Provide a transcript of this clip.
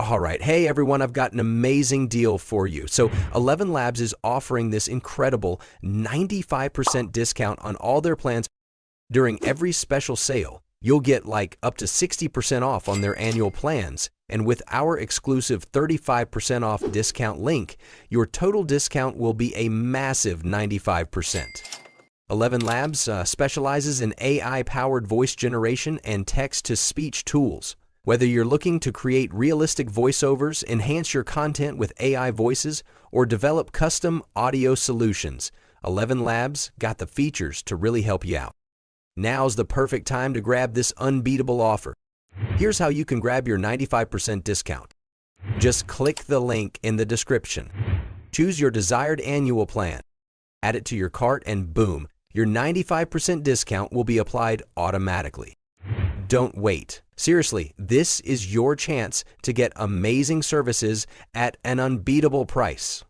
All right. Hey, everyone, I've got an amazing deal for you. So ElevenLabs is offering this incredible 95% discount on all their plans during every special sale. You'll get like up to 60% off on their annual plans. And with our exclusive 35% off discount link, your total discount will be a massive 95%. ElevenLabs specializes in AI-powered voice generation and text-to-speech tools. Whether you're looking to create realistic voiceovers, enhance your content with AI voices, or develop custom audio solutions, ElevenLabs got the features to really help you out. Now's the perfect time to grab this unbeatable offer. Here's how you can grab your 95% discount. Just click the link in the description. Choose your desired annual plan. Add it to your cart and boom, your 95% discount will be applied automatically. Don't wait. Seriously, this is your chance to get amazing services at an unbeatable price.